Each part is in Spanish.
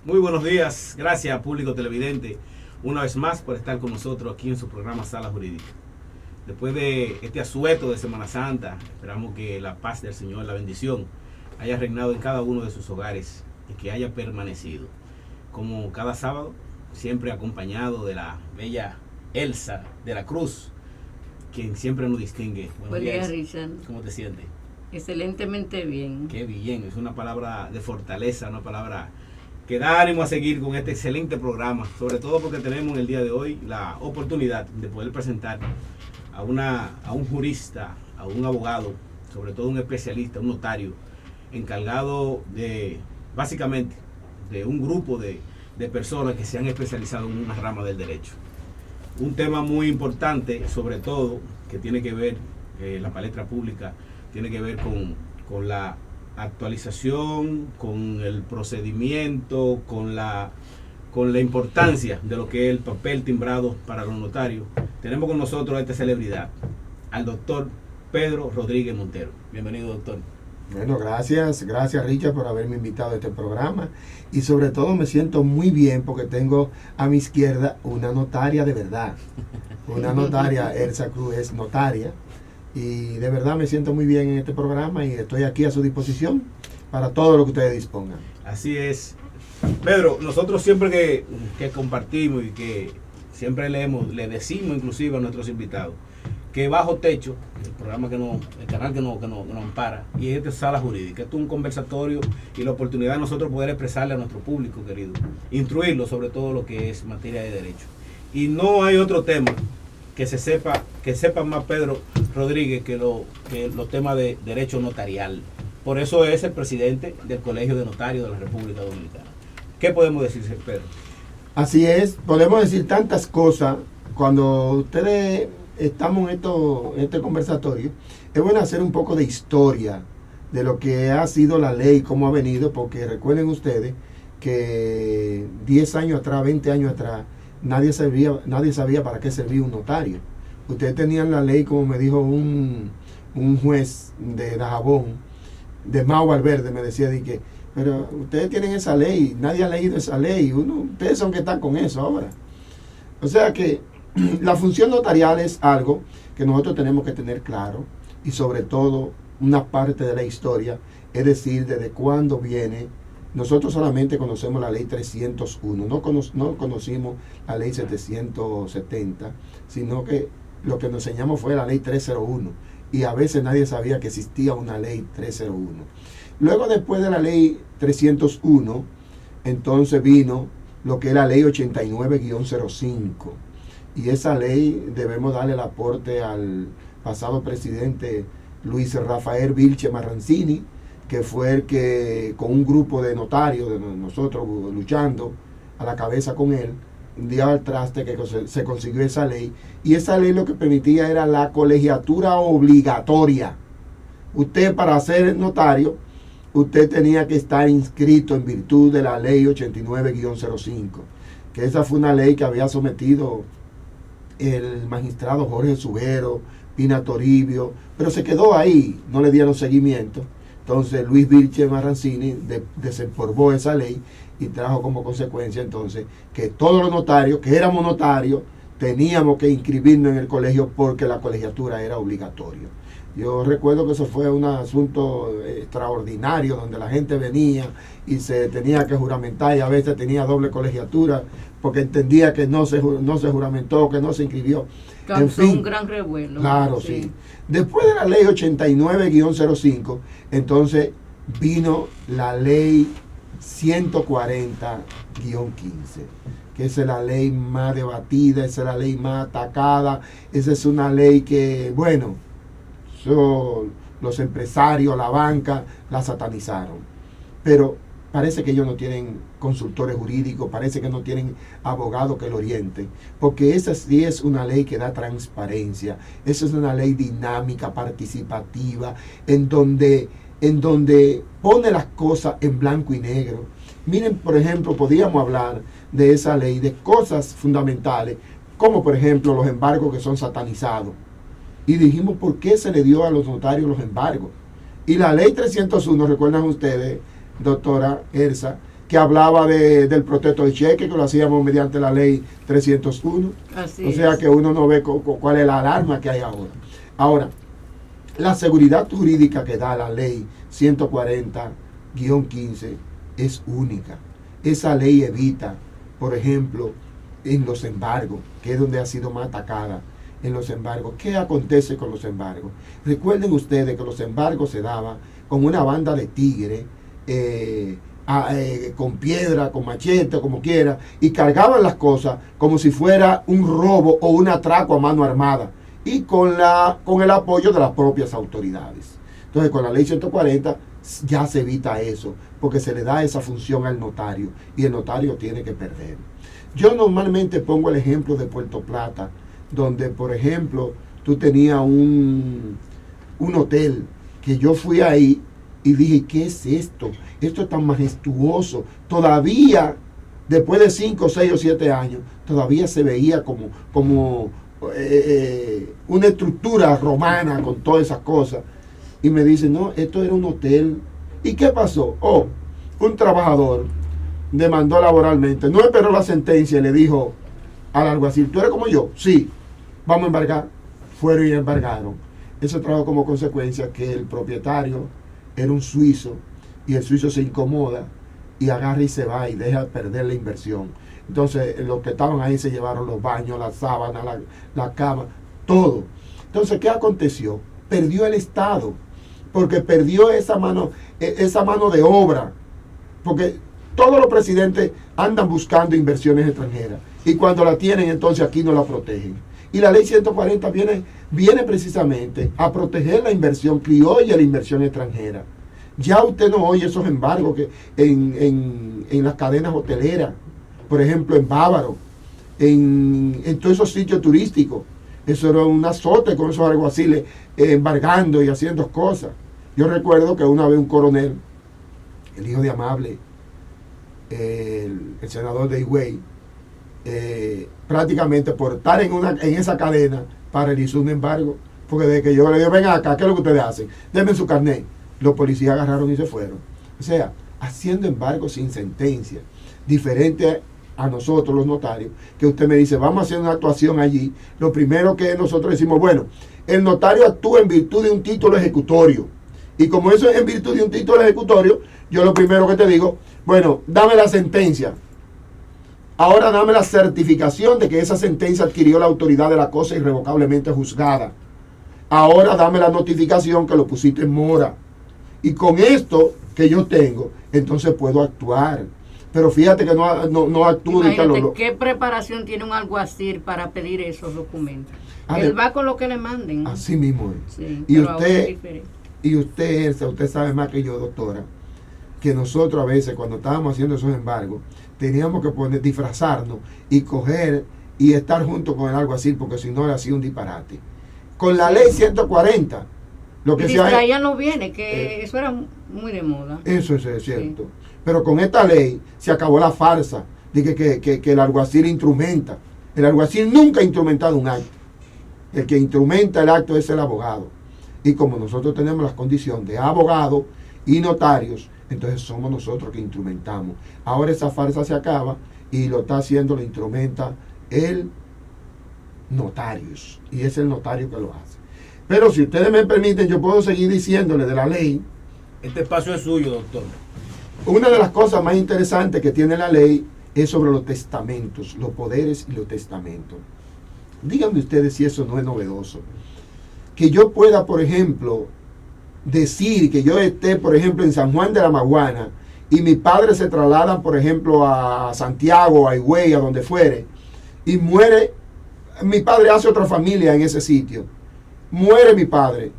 Muy buenos días, gracias público televidente, una vez más por estar con nosotros aquí en su programa Sala Jurídica. Después de este asueto de Semana Santa, esperamos que la paz del Señor, la bendición, haya reinado en cada uno de sus hogares y que haya permanecido. Como cada sábado, siempre acompañado de la bella Elsa de la Cruz, quien siempre nos distingue. Buenos días, Richard. ¿Cómo te sientes? Excelentemente bien. Qué bien, es una palabra de fortaleza, una palabra que da ánimo a seguir con este excelente programa, sobre todo porque tenemos en el día de hoy la oportunidad de poder presentar a un jurista, a un abogado, sobre todo un especialista, un notario, encargado de, básicamente, de un grupo de personas que se han especializado en una rama del derecho. Un tema muy importante, sobre todo, que tiene que ver, la palestra pública, tiene que ver con la actualización, con el procedimiento, con la importancia de lo que es el papel timbrado para los notarios. Tenemos con nosotros a esta celebridad, al doctor Pedro Rodríguez Montero. Bienvenido, doctor. Bueno, gracias Richard por haberme invitado a este programa y sobre todo me siento muy bien porque tengo a mi izquierda una notaria de verdad, una notaria. Elsa Cruz es notaria y de verdad me siento muy bien en este programa y estoy aquí a su disposición para todo lo que ustedes dispongan. Así es. Pedro, nosotros siempre que compartimos y que siempre le decimos inclusive a nuestros invitados que Bajo Techo, el canal que nos ampara, y esta es Sala Jurídica, esto es un conversatorio y la oportunidad de nosotros poder expresarle a nuestro público querido, instruirlo sobre todo lo que es materia de derecho. Y no hay otro tema que sepa más Pedro Rodríguez que los temas de derecho notarial. Por eso es el presidente del Colegio de Notarios de la República Dominicana. ¿Qué podemos decir, Pedro? Así es, podemos decir tantas cosas. Cuando ustedes estamos en este conversatorio, es bueno hacer un poco de historia de lo que ha sido la ley, cómo ha venido, porque recuerden ustedes que 10 años atrás, 20 años atrás, nadie sabía para qué servía un notario. Ustedes tenían la ley, como me dijo un juez de Dajabón, de Mau Valverde, me decía de que, pero ustedes tienen esa ley, nadie ha leído esa ley, ustedes son que están con eso ahora. O sea que la función notarial es algo que nosotros tenemos que tener claro y sobre todo una parte de la historia, es decir, desde cuándo viene. Nosotros solamente conocemos la ley 301, no conocimos la ley 770, sino que lo que nos enseñamos fue la ley 301 y a veces nadie sabía que existía una ley 301. Luego, después de la ley 301, entonces vino lo que es la ley 89-05 y esa ley debemos darle el aporte al pasado presidente Luis Rafael Vilche Marrancini, que fue el que con un grupo de notarios de nosotros luchando a la cabeza con él, dio al traste que se consiguió esa ley, y esa ley lo que permitía era la colegiatura obligatoria. Usted, para ser notario, usted tenía que estar inscrito en virtud de la ley 89-05, que esa fue una ley que había sometido el magistrado Jorge Subero, Pina Toribio, pero se quedó ahí, no le dieron seguimiento. Entonces Luis Vilche Marrancini desempolvó esa ley y trajo como consecuencia entonces que todos los notarios, que éramos notarios, teníamos que inscribirnos en el colegio porque la colegiatura era obligatorio. Yo recuerdo que eso fue un asunto extraordinario donde la gente venía y se tenía que juramentar y a veces tenía doble colegiatura porque entendía que no se juramentó, que no se inscribió. En fin, un gran revuelo. Claro, sí. Después de la ley 89-05, entonces vino la ley 140-15, que esa es la ley más debatida, esa es la ley más atacada, esa es una ley que, bueno, los empresarios, la banca, la satanizaron. Pero parece que ellos no tienen consultores jurídicos, parece que no tienen abogados que lo orienten, porque esa sí es una ley que da transparencia, esa es una ley dinámica, participativa, en donde pone las cosas en blanco y negro. Miren, por ejemplo, podríamos hablar de esa ley, de cosas fundamentales, como por ejemplo los embargos que son satanizados. Y dijimos, ¿por qué se le dio a los notarios los embargos? Y la ley 301, recuerdan ustedes, doctora Elsa, que hablaba del protesto de cheque, que lo hacíamos mediante la ley 301. Así o sea es. que uno no ve cuál es la alarma que hay ahora. Ahora, la seguridad jurídica que da la ley 140-15 es única. Esa ley evita, por ejemplo, en los embargos, que es donde ha sido más atacada, en los embargos. ¿Qué acontece con los embargos? Recuerden ustedes que los embargos se daban con una banda de tigres, con piedra, con machete, como quiera, y cargaban las cosas como si fuera un robo o un atraco a mano armada, y con el apoyo de las propias autoridades. Entonces, con la ley 140 ya se evita eso, porque se le da esa función al notario, y el notario tiene que perder. Yo normalmente pongo el ejemplo de Puerto Plata, donde, por ejemplo, tú tenías un hotel, que yo fui ahí y dije, ¿qué es esto? Esto es tan majestuoso. Todavía, después de 5, 6 o 7 años, todavía se veía como una estructura romana con todas esas cosas. Y me dicen, no, esto era un hotel. ¿Y qué pasó? Oh, un trabajador demandó laboralmente, no esperó la sentencia y le dijo al alguacil, ¿tú eres como yo? Sí, vamos a embargar. Fueron y embargaron. Eso trajo como consecuencia que el propietario era un suizo, y el suizo se incomoda y agarra y se va y deja perder la inversión. Entonces los que estaban ahí se llevaron los baños, las sábanas, la cama, todo. Entonces, ¿qué aconteció? Perdió el Estado, porque perdió esa mano de obra, porque todos los presidentes andan buscando inversiones extranjeras, y cuando la tienen, entonces aquí no la protegen. Y la ley 140 viene precisamente a proteger la inversión criolla, la inversión extranjera. Ya usted no oye esos embargos que en las cadenas hoteleras, por ejemplo en Bávaro, en todos esos sitios turísticos. Eso era un azote con esos alguaciles embargando y haciendo cosas. Yo recuerdo que una vez un coronel, el hijo de Amable, el senador de Higüey, prácticamente por estar en esa cadena, paralizó un embargo, porque desde que yo le digo, venga acá, ¿qué es lo que ustedes hacen? Denme su carnet. Los policías agarraron y se fueron. O sea, haciendo embargos sin sentencia, diferente a nosotros los notarios, que usted me dice, vamos a hacer una actuación allí. Lo primero que nosotros decimos, bueno, el notario actúa en virtud de un título ejecutorio, y como eso es en virtud de un título ejecutorio, yo lo primero que te digo, bueno, dame la sentencia. Ahora dame la certificación de que esa sentencia adquirió la autoridad de la cosa irrevocablemente juzgada. Ahora dame la notificación que lo pusiste en mora. Y con esto que yo tengo, entonces puedo actuar. Pero fíjate que no actúo. Imagínate qué preparación tiene un alguacil para pedir esos documentos. Él va con lo que le manden. Así mismo es. Sí, y usted, Elsa, usted sabe más que yo, doctora, que nosotros a veces cuando estábamos haciendo esos embargos, teníamos que disfrazarnos y coger y estar junto con el alguacil, porque si no le hacía un disparate. Con la ley 140, lo que distraían los bienes, que eso era muy de moda. Eso es cierto. Sí. Pero con esta ley se acabó la farsa de que el alguacil instrumenta. El alguacil nunca ha instrumentado un acto. El que instrumenta el acto es el abogado. Y como nosotros tenemos las condiciones de abogado y notarios, entonces somos nosotros que instrumentamos. Ahora esa farsa se acaba y lo está haciendo, lo instrumenta el notarios. Y es el notario que lo hace. Pero si ustedes me permiten, yo puedo seguir diciéndole de la ley. Este espacio es suyo, doctor. Una de las cosas más interesantes que tiene la ley es sobre los testamentos, los poderes y los testamentos. Díganme ustedes si eso no es novedoso. Que yo pueda, por ejemplo, decir que yo esté, por ejemplo, en San Juan de la Maguana y mi padre se traslada, por ejemplo, a Santiago, a Higüey, a donde fuere, y muere, mi padre hace otra familia en ese sitio, muere mi padre,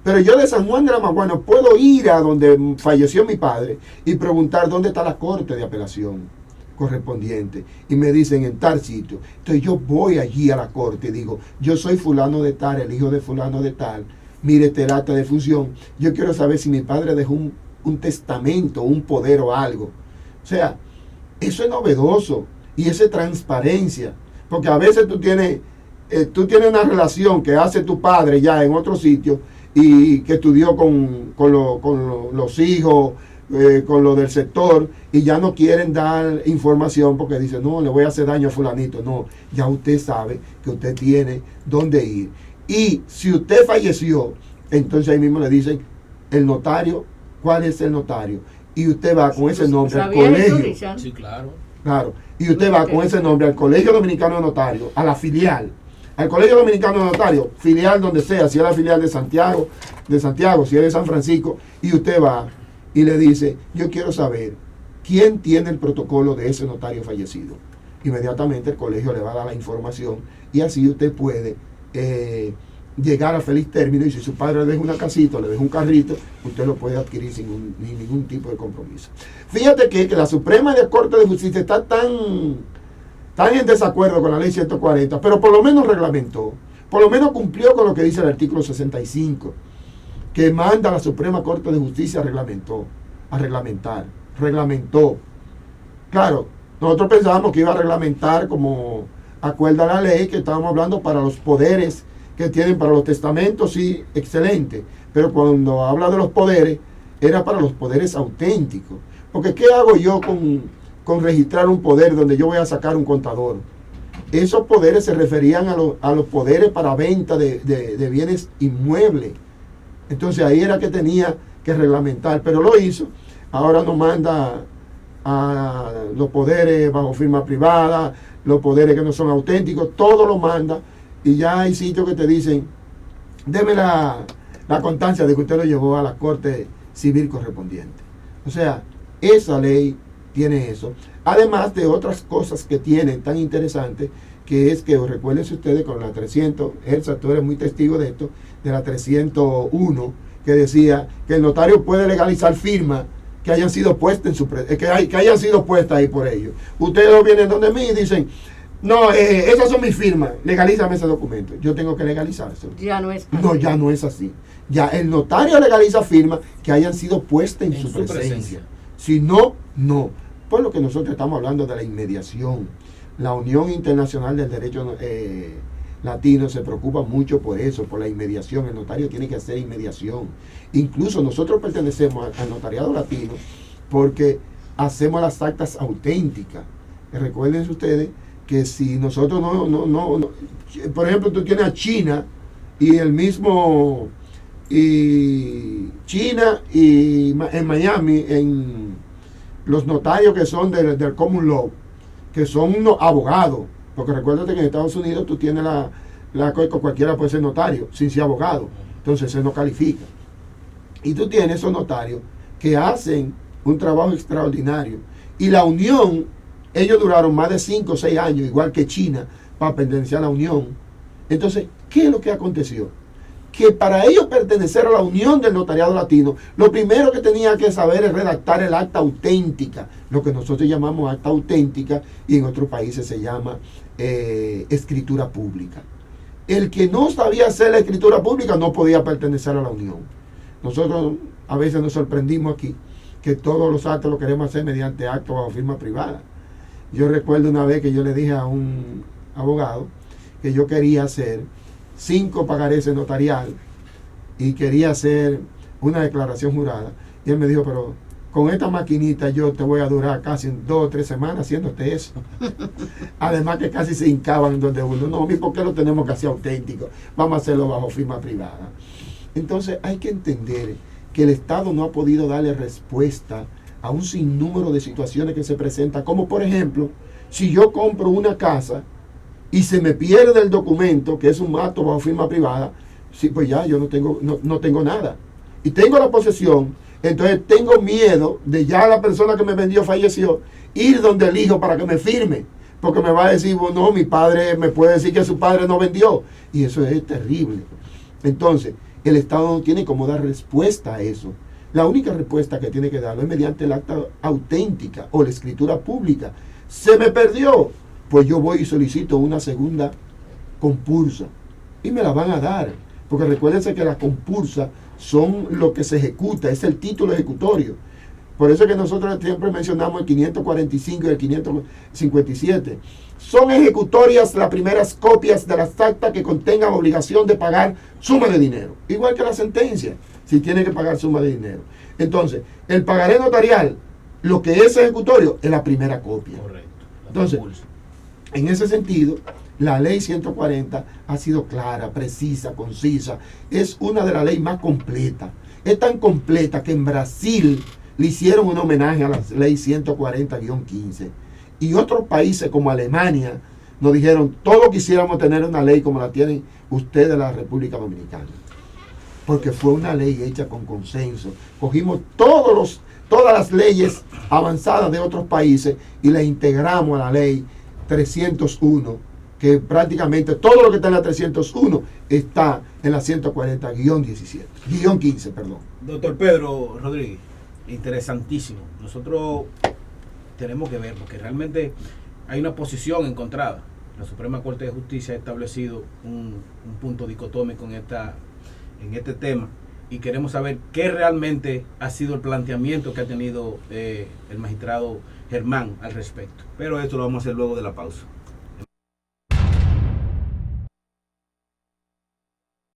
pero yo de San Juan de la Maguana puedo ir a donde falleció mi padre y preguntar dónde está la corte de apelación correspondiente, y me dicen en tal sitio. Entonces yo voy allí a la corte y digo, yo soy fulano de tal, el hijo de fulano de tal, mire este acta de función, yo quiero saber si mi padre dejó un testamento, un poder o algo. O sea, eso es novedoso y eso es transparencia, porque a veces tú tienes una relación que hace tu padre ya en otro sitio y que estudió con los hijos, con lo del sector y ya no quieren dar información porque dicen, no, le voy a hacer daño a fulanito. No, ya usted sabe que usted tiene dónde ir. Y si usted falleció, entonces ahí mismo le dicen, el notario, ¿cuál es el notario? Y usted va con ese nombre al colegio. Sí, claro. Claro. Y usted va con ese nombre al Colegio Dominicano de Notarios, a la filial. Al Colegio Dominicano de Notarios, filial donde sea, si es la filial de Santiago, si es de San Francisco, y usted va y le dice, yo quiero saber quién tiene el protocolo de ese notario fallecido. Inmediatamente el colegio le va a dar la información y así usted puede llegar a feliz término, y si su padre le deja una casita, le deja un carrito, usted lo puede adquirir sin ningún tipo de compromiso. Fíjate que la Suprema Corte de Justicia está tan en desacuerdo con la ley 140, pero por lo menos reglamentó, por lo menos cumplió con lo que dice el artículo 65, que manda a la Suprema Corte de Justicia reglamentó. Claro, nosotros pensábamos que iba a reglamentar como acuerda la ley, que estábamos hablando para los poderes que tienen para los testamentos, sí, excelente, pero cuando habla de los poderes, era para los poderes auténticos, porque ¿qué hago yo con registrar un poder donde yo voy a sacar un contador? Esos poderes se referían a los poderes para venta de bienes inmuebles. Entonces ahí era que tenía que reglamentar, pero lo hizo. Ahora nos manda a los poderes bajo firma privada, los poderes que no son auténticos, todo lo manda, y ya hay sitios que te dicen, deme la constancia de que usted lo llevó a la corte civil correspondiente. O sea, esa ley tiene eso, además de otras cosas que tiene tan interesantes, que es que, recuérdense ustedes con la 300, Elsa, tú eres muy testigo de esto, de la 301, que decía que el notario puede legalizar firmas que hayan sido puestas que hayan sido puestas ahí por ellos. Ustedes vienen donde mí y dicen, no, esas son mis firmas, legalízame ese documento. Yo tengo que legalizárselo. Ya no es así. No, ya no es así. Ya el notario legaliza firmas que hayan sido puestas en su presencia. Si no, no. Por lo que nosotros estamos hablando de la inmediación. La Unión Internacional del Derecho Latino se preocupa mucho por eso, por la inmediación. El notario tiene que hacer inmediación. Incluso nosotros pertenecemos al notariado latino porque hacemos las actas auténticas. Recuerden ustedes que si nosotros no, por ejemplo, tú tienes a China y el mismo, y China y en Miami, en los notarios que son del common law, que son unos abogados, porque recuérdate que en Estados Unidos tú tienes cualquiera puede ser notario sin ser abogado, entonces se no califica. Y tú tienes esos notarios que hacen un trabajo extraordinario, y la unión, ellos duraron más de 5 o 6 años, igual que China, para pertenecer a la Unión. Entonces, ¿qué es lo que aconteció? Que para ellos pertenecer a la Unión del Notariado Latino, lo primero que tenía que saber es redactar el acta auténtica, lo que nosotros llamamos acta auténtica, y en otros países se llama escritura pública. El que no sabía hacer la escritura pública no podía pertenecer a la Unión. Nosotros a veces nos sorprendimos aquí, que todos los actos los queremos hacer mediante actos bajo firma privada. Yo recuerdo una vez que yo le dije a un abogado que yo quería hacer 5 pagarés notarial y quería hacer una declaración jurada. Y él me dijo, pero con esta maquinita yo te voy a durar casi 2 o 3 semanas haciéndote eso. Además que casi se hincaban donde uno, no, ¿por qué lo tenemos que hacer auténtico? Vamos a hacerlo bajo firma privada. Entonces hay que entender que el Estado no ha podido darle respuesta a un sinnúmero de situaciones que se presentan, como por ejemplo, si yo compro una casa y se me pierde el documento, que es un acto bajo firma privada, sí, pues ya yo no tengo nada. Y tengo la posesión, entonces tengo miedo de ya la persona que me vendió falleció, ir donde el hijo para que me firme, porque me va a decir, bueno, no, mi padre me puede decir que su padre no vendió, y eso es terrible. Entonces, el Estado no tiene cómo dar respuesta a eso. La única respuesta que tiene que darlo es mediante el acta auténtica o la escritura pública. Se me perdió, pues yo voy y solicito una segunda compulsa y me la van a dar, porque recuérdense que las compulsas son lo que se ejecuta, es el título ejecutorio. Por eso es que nosotros siempre mencionamos el 545 y el 557. Son ejecutorias las primeras copias de las actas que contengan obligación de pagar suma de dinero, igual que la sentencia, si tiene que pagar suma de dinero. Entonces, el pagaré notarial, lo que es ejecutorio, es la primera copia. Correcto. Entonces, en ese sentido, la ley 140 ha sido clara, precisa, concisa. Es una de las leyes más completas. Es tan completa que en Brasil le hicieron un homenaje a la ley 140-15. Y otros países como Alemania nos dijeron, todos quisiéramos tener una ley como la tienen ustedes de la República Dominicana. Porque fue una ley hecha con consenso. Cogimos todas las leyes avanzadas de otros países y las integramos a la ley 301, que prácticamente todo lo que está en la 301 está en la 140-15, perdón. Doctor Pedro Rodríguez, interesantísimo. Nosotros tenemos que ver, porque realmente hay una posición encontrada. La Suprema Corte de Justicia ha establecido un punto dicotómico en este tema, y queremos saber qué realmente ha sido el planteamiento que ha tenido el magistrado Germán al respecto. Pero esto lo vamos a hacer luego de la pausa.